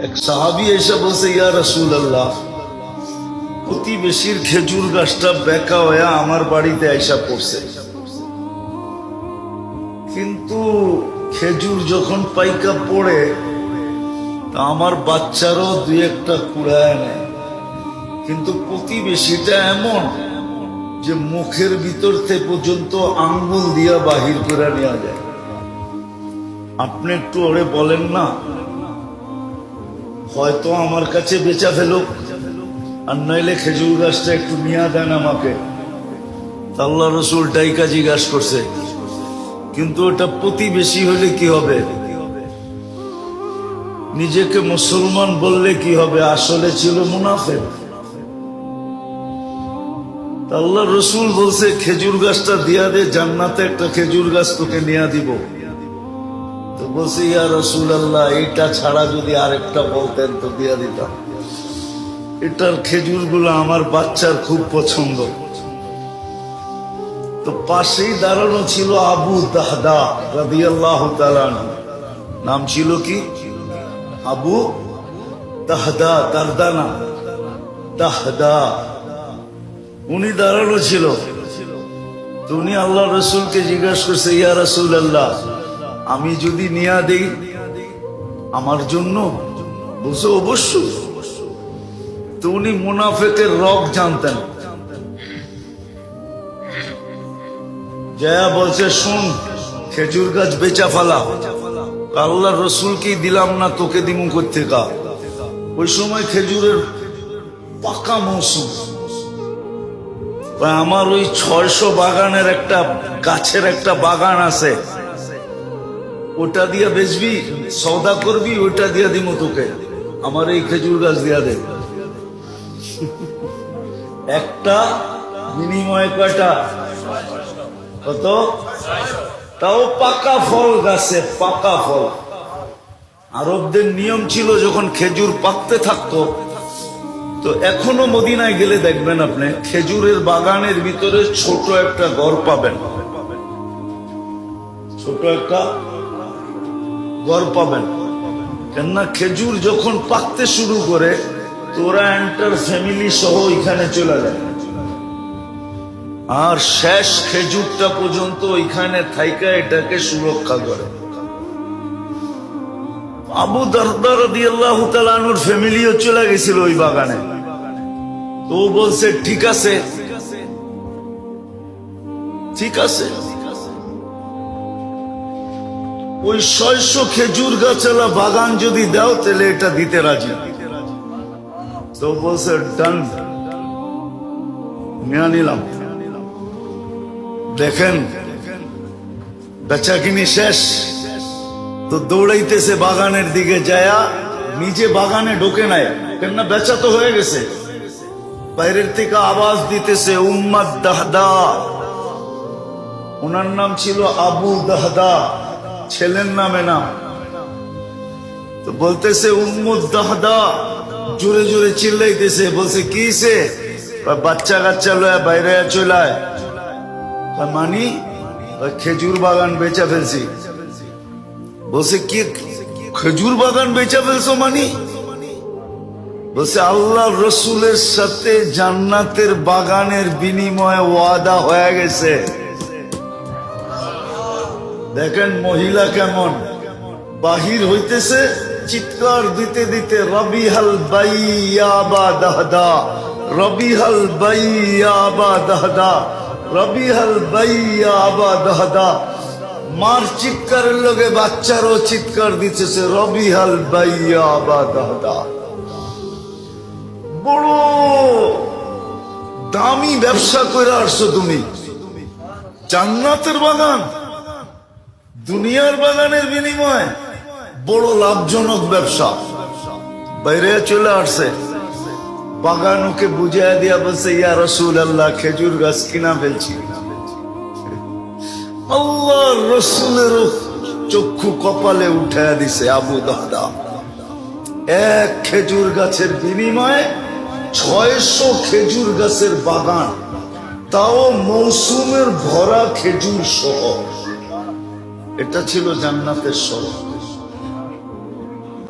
এক সাহাবী এসে বলছে, ইয়া রাসূলুল্লাহ, প্রতিবেশীর খেজুর গাছটা বেঁকা হয়ে আমার বাড়িতে আইসা পড়ছে, কিন্তু খেজুর যখন পাইকা পড়ে তা আমার বাচ্চারও দুই একটা কুড়ায় নেয়, কিন্তু প্রতিবেশীটা এমন যে মুখের ভিতর থেকে পর্যন্ত আঙ্গুল দিয়া বাহির করে নেওয়া যায়। আপনি একটু ওরে বলেন না, হয়তো আমার কাছে বেচা ফেলুক, আর নইলে খেজুর গাছটা একটু নিয়ে দেন আমাকে। আল্লাহ রসুল ডাইকা জিজ্ঞাসা করছে, কিন্তু ওটা প্রতিবেশী হলে কি হবে? নিজেকে মুসলমান বললে কি হবে? আসলে ছিল মুনাফিক। আল্লাহ রসুল বলছে, খেজুর গাছটা দিয়া দে, জান্নাতে একটা খেজুর গাছ তোকে নিয়ে দিব। তো বলছে, ইয়া রাসূলুল্লাহ, এটা ছাড়া যদি আরেকটা বলতেন তো দিয়া দিতাম। এটার খেজুর গুলো আমার বাচ্চার খুব পছন্দ। তো পাশেই দাঁড়ানো ছিল আবু দাহদা রাদিয়াল্লাহু তাআলা আনহু। নাম ছিল কি? আবু দাহদা, দারদানা, দাহদা। উনি দাঁড়ানো ছিল। তো উনি আল্লাহ রসুলকে জিজ্ঞাসা করছে, ইয়া রাসূলুল্লাহ, আমি যদি নিয়া দেই আমার জন্য? বলছে, অবশ্যই। তো উনি মুনাফিকের রগ জানতেন। জয়া বলছে, শুন, খেজুর গাছ বেচা ফেলা। আল্লাহ রসুলকেই দিলাম না, তোকে দিমু কোত্থেকা? ওই সময় খেজুরের পাকা মৌসুম। আমার ওই 600 বাগানের একটা গাছের একটা বাগান আছে, ওটা দিয়া বেচবি, সওদা করবি, ওটা দিয়া দিমু তোকে। আমার এই খেজুর গাছ দিয়া দে। একটা বিনিময়ে কয়টা? কত? তাও পাকা ফল গাছে, পাকা ফল। আরবদের নিয়ম ছিল, যখন খেজুর পাকতে থাকতো, তো এখনো মদিনায় গেলে দেখবেন আপনি খেজুরের বাগানের ভিতরে ছোট একটা ঘর পাবেন, ছোট একটা ঘর পাবেন। কেননা খেজুর যখন পাকতে শুরু করে তো ওরা এন্টার ফ্যামিলি সহ এখানে চলে যায়, আর শেষ খেজুরটা পর্যন্ত ওইখানে থাইকা এটাকে সুরক্ষা করে। আবু দারদা রাদিয়াল্লাহু তাআলা আনহুর ফ্যামিলিও চলে গেছিল ওই বাগানে। তো বলছে, ঠিক আছে, ঠিক আছে। ওই 600 খেজুর গাছালা বাগান যদি দাও তাহলে এটা দিতে রাজি। তো বলছে, ডান, নিয়ে নিলাম। দেখেন বেচা কিনি শেষ। তো দৌড়াইতেছে বাগানের দিকে, যায়া নিজে বাগানে ঢোকে নাই, কেননা বেচা তো হয়ে গেছে। বাইরের থেকে আওয়াজ দিতেছে, উম্মাদ দাহদা। ওনার নাম ছিল আবু দাহদা, ছেলের নামে নাম। তো বলতেছে, উম্মুদ দাহদা, জোরে জোরে চিল্লাইতেছে। বলছে, কি সে? বাচ্চা কাচ্চা লয়া বাইরে চলায়। মানি খেজুর বাগান বেচা ফেলছি। বলছে, কি খেজুর বাগান বেচা ফেলছো? মানি বলছে, আল্লাহ রসুলের সাথে জান্নাতের বাগানের বিনিময়ে ওয়াদা হয়ে গেছে। দেখেন মহিলা কেমন বাহির হইতেছে, চিৎকার দিতে দিতে, রবিহাল বাইয়া বা দাহদা, রবিহাল বাইয়া বা দাহদা, রবিহাল বাইয়া বা দাহদা। মার চিৎকারের লগে বাচ্চারও চিৎকার দিতেছে, রবিহাল বাইয়া বা দাহদা। বড় দামি ব্যবসা করে আসছো তুমি, জান্নাতের বাগান, দুনিয়ার বাগানের বিনিময়ে বড় লাভজনক ব্যবসা। বাইরে চলে আসছে, বাগান ওকে বুঝাইয়া দিয়া বলছে, ইয়া রাসূলুল্লাহ, খেজুর গাছ কিনা ফেলছি। আল্লাহ রসুলের চক্ষু কপালে উঠাইয়া দিছে আবু দাহদা। এক খেজুর গাছের বিনিময়ে 600 খেজুর গাছের বাগান, তাও মৌসুমের ভরা খেজুর সহ। এটা ছিল জান্নাতের শরৎ।